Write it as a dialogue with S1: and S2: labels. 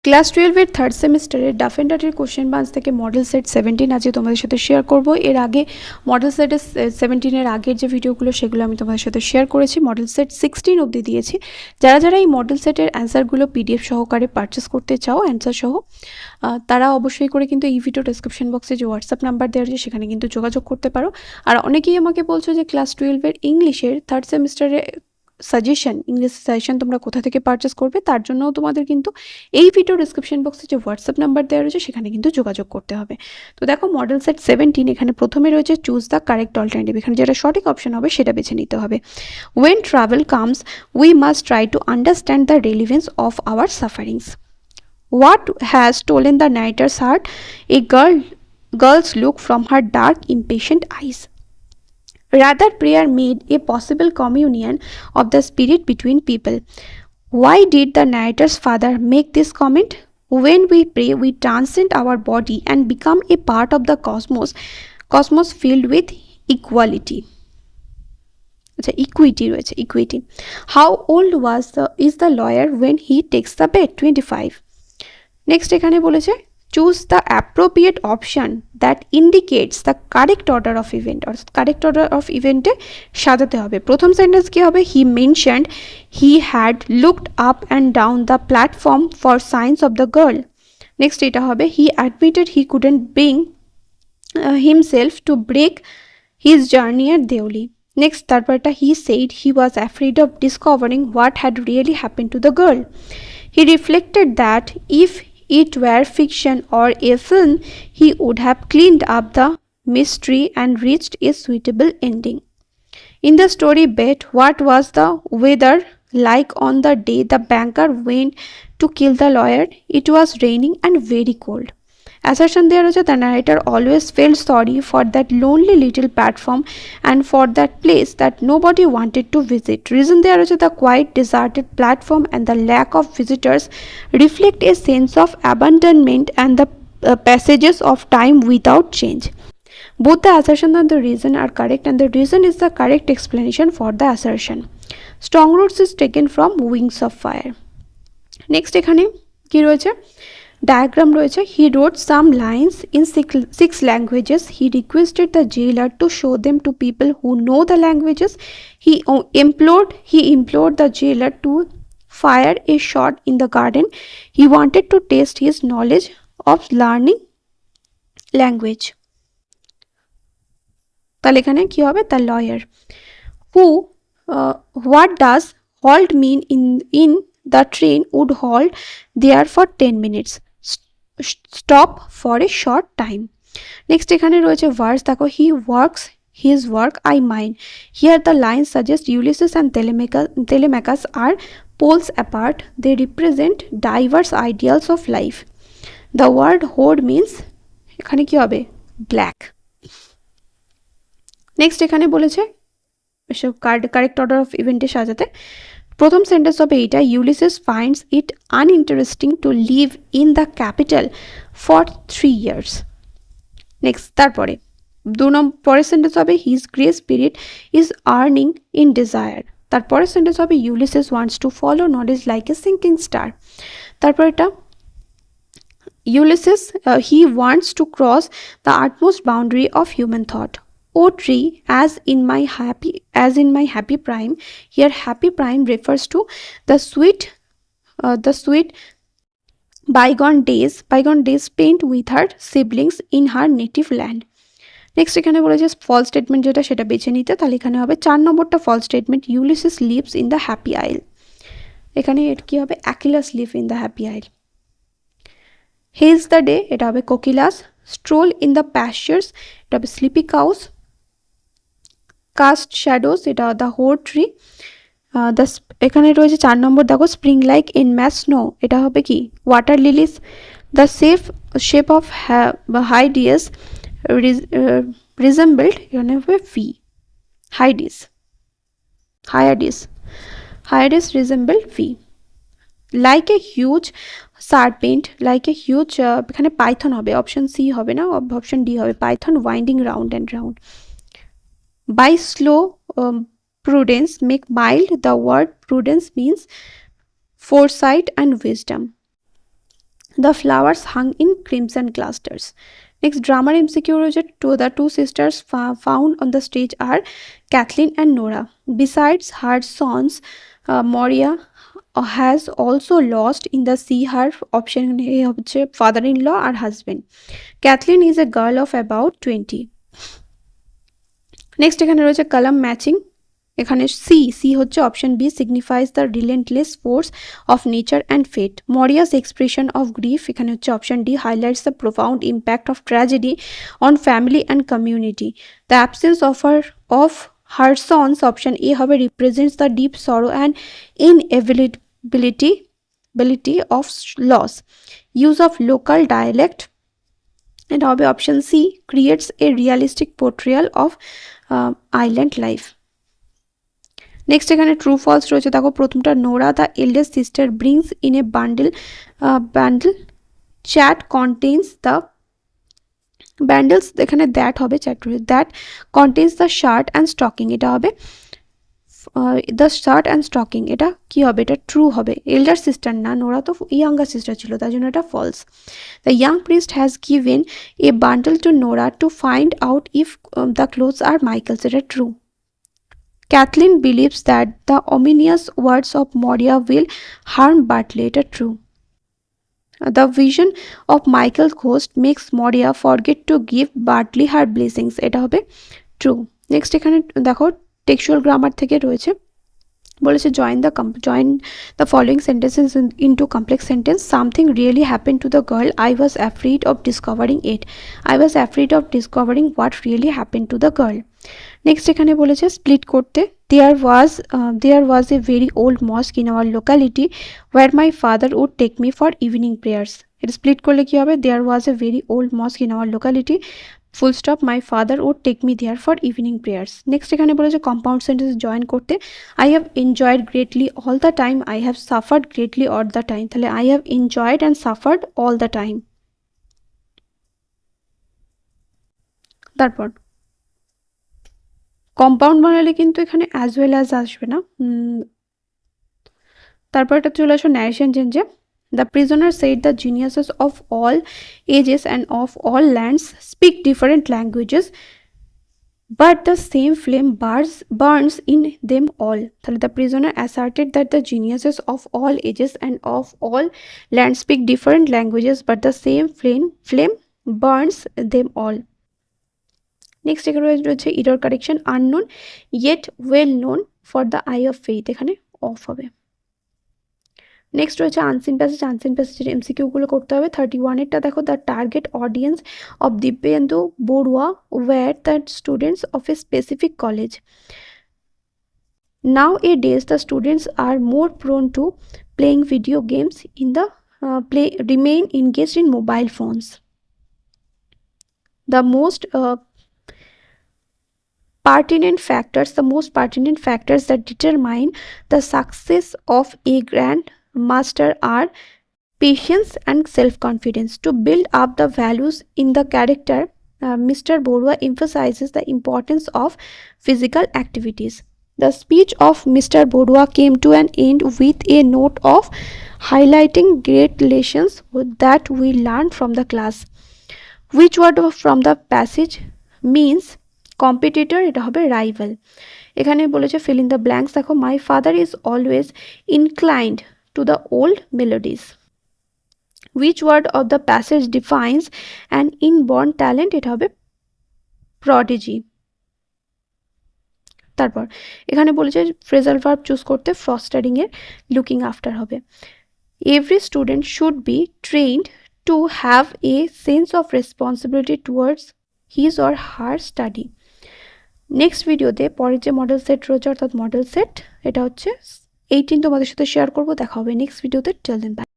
S1: Class 12 এর third সেমিস্টারের Duff and ডাটের question buns থেকে মডেল সেট 17 আজকে তোমাদের সাথে শেয়ার করব। এর আগে মডেল সেটের 17 এর আগের যে ভিডিওগুলো সেগুলো আমি তোমাদের সাথে শেয়ার করেছি। মডেল সেট 16 অবধি দিয়েছি। যারা যারা এই মডেল সেটের অ্যান্সারগুলো পিডিএফ সহকারে পারচেস করতে চাও অ্যান্সার সহ, তারা অবশ্যই করে কিন্তু এই ভিডিও ডেসক্রিপশন বক্সে যে হোয়াটসঅ্যাপ নাম্বার দেওয়া আছে সেখানে কিন্তু যোগাযোগ করতে পারো। আর অনেকেই আমাকে বলছো যে ক্লাস 12 এর ইংলিশের থার্ড সেমিস্টারে সাজেশন, ইংলিশ সাজেশন তোমরা কোথা থেকে পারচেস করবে, তার জন্যও তোমাদের কিন্তু এই ভিডিও ডেসক্রিপশন বক্সে যে হোয়াটসঅ্যাপ নাম্বার দেওয়া রয়েছে সেখানে কিন্তু যোগাযোগ করতে হবে। তো দেখো মডেল সেট 17 এখানে প্রথমে রয়েছে চুজ দ্য কারেক্ট অল্টারনেটিভ। এখানে যেটা সঠিক অপশন হবে সেটা বেছে নিতে হবে। When travel comes we must try to understand the relevance of our sufferings. What has stolen the narrator's heart? A girl's look from her dark, impatient eyes. Rather, prayer made a possible communion of the spirit between people. Why did the narrator's father make this comment? When we pray, we transcend our body and become a part of the cosmos filled with equality. Equity. How old is the lawyer when he takes the bed? 25. Next এখানে বলেছে choose the appropriate option that indicates the correct order of event, অর্থাৎ correct order of ইভেন্টে সাজাতে হবে। প্রথম sentence কী হবে? He mentioned he had looked up and down the platform for signs of the girl. Next এটা হবে he admitted he couldn't bring himself to break his journey at Deoli. Next তারপরটা he said he was afraid of discovering what had really happen to the girl. He reflected that if it were fiction or a film, he would have cleaned up the mystery and reached a suitable ending. In the story bit, what was the weather like on the day the banker went to kill the lawyer? It was raining and very cold. Assertion there is the narrator always felt sorry for that lonely little platform and for that place that nobody wanted to visit. Reason there is the quiet deserted platform and the lack of visitors reflect a sense of abandonment and the passages of time without change. Both the assertion and the reason are correct, and the reason is the correct explanation for the assertion. Strong roots is taken from Wings of Fire. Next এখানে কি রয়েছে? Diagram রয়েছে। He wrote some lines in 6 languages. He requested the jailer to show them to people who know the languages. He implored the jailer to fire a shot in the garden. He wanted to test his knowledge of learning language. তাহলে এখানে কি হবে? The lawyer. What does halt mean in the train would halt there for 10 minutes. Stop for a short time. Next এখানে রয়েছে verse. দেখো he works his work I mine. Here the lines suggest Ulysses and Telemachus are poles apart. They represent diverse ideals of life. The word horde means এখানে কি হবে? black. Next এখানে বলেছে এসব correct order of ইভেন্টে সাজাতে। প্রথম sentence হবে এইটা, Ulysses finds it uninteresting to live in the capital for 3 years. Next তারপরে পরের সেন্টেন্স হবে his grey spirit is earning in desire. তারপরের সেন্টেন্স হবে Ulysses wants to follow knowledge like a sinking star. তারপর এটা Ulysses he wants to cross the utmost boundary of human thought. O tree, as in my happy prime. Here happy prime refers to the sweet bygone days spent with her siblings in her native land. Next এখানে বলেছে false statement যেটা সেটা বেছে নিতে। তাহলে এখানে হবে 4 নম্বরটা false statement, Ulysses lives in the happy isle. এখানে এটা কি হবে? Achilles live in the happy isle. Hails the day, এটা হবে কোকিলাস। স্ট্রোল ইন দ্য প্যাস্চার্স, এটা হবে স্লিপি কাউস। কাস্ট শ্যাডোস, এটা দ্য হোর ট্রি। এখানে রয়েছে 4 নম্বর, দেখো spring like in mass snow, এটা হবে কি? Water lilies. The shape of Hyades resembled, এখানে হবে V. Hyades resembled V. Like a huge serpent, like a huge, এখানে পাইথন হবে, অপশন সি হবে না, অপশন ডি হবে Python, winding round and round. By slow prudence make mild. The word prudence means foresight and wisdom. The flowers hung in crimson clusters. Next drama MCQ রয়েছে the two sisters found on the stage are Kathleen and Nora. Besides her sons, Moria has also lost in the sea her option A হচ্ছে father-in-law R husband. Kathleen is a girl of about 20. Next এখানে রয়েছে column matching. এখানে C হচ্ছে option B signifies the relentless force of nature and fate Maurya's expression of grief এখানে হচ্ছে option D highlights the profound impact of tragedy on family and community the absence of her sons option A হবে represents the deep sorrow and inevitability of loss use of local dialect এটা হবে option C creates a realistic portrayal of island life next এখানে true false রয়েছে দেখো প্রথমটা Nora the eldest sister brings in a bundle that contains the bundles এখানে that হবে that that contains the shirt and stocking এটা হবে the shirt and stocking এটা কি হবে এটা ট্রু হবে এল্ডার সিস্টার না নোরা তো ইয়াঙ্গার সিস্টার ছিল তার জন্য এটা false the young priest has given a bundle to Nora to find out if the clothes are Michael's এটা true Kathleen believes that the ominous words of Moria will harm Bartley. It is true. The vision of Michael's ghost makes Moria forget to give Bartley her blessings. It is true. Next, এখানে দেখো textual grammar থেকে রয়েছে বলেছে join the following sentences into complex sentence. Something really happened to the girl. I was afraid of discovering it. I was afraid of discovering what really happened to the girl. Next এখানে বলেছে split করতে there was a very old mosque in our locality where my father would take me for evening prayers. এটা split করলে কি হবে there was a very old mosque in our locality full stop my father would take me there for evening prayers. Next এখানে বলেছে compound sentence join করতে I have enjoyed greatly all the time. I have suffered greatly all the time. তাহলে I have enjoyed and suffered all the time. তারপর compound বানালে কিন্তু এখানে as well as আসবে না তারপর এটা চলে আসো ন্যারেশন চেঞ্জে the prisoner said the geniuses of all ages and of all lands speak different languages but the same flame burns in them all তাহলে the prisoner asserted that the geniuses of all ages and of all land speak different languages but the same flame burns them all next এখানে রয়েছে error correction unknown yet well known for the eye of faith এখানে of হবে next রয়েছে unseen প্যাসেজের এমসিকিউগুলো করতে হবে 31-এরটা দেখো the target audience of Dibyendu Barua were the students of a specific college Nowadays the students are more prone to playing video games remain engaged in mobile phones. The most pertinent factors that determine the success of a grandmaster are patience and self-confidence. To build up the values in the character, Mr. Borua emphasizes the importance of physical activities. The speech of Mr. Borua came to an end with a note of highlighting great lessons that we learned from the class. Which word from the passage means competitor? এটা হবে rival. এখানে বলেছে fill in the blanks দেখো my father is always inclined to the old melodies. Which word of the passage defines an inborn talent? এটা হবে prodigy. তারপর এখানে বলেছে phrasal verb চুজ করতে fostering এর looking after হবে every student should be trained to have a sense of responsibility towards his or her study. Next ভিডিওতে পরের যে মডেল সেট রয়েছে অর্থাৎ মডেল সেট এটা হচ্ছে 18 তোমাদের সাথে শেয়ার করব দেখা হবে নেক্সট ভিডিওতে টিল দেন বাই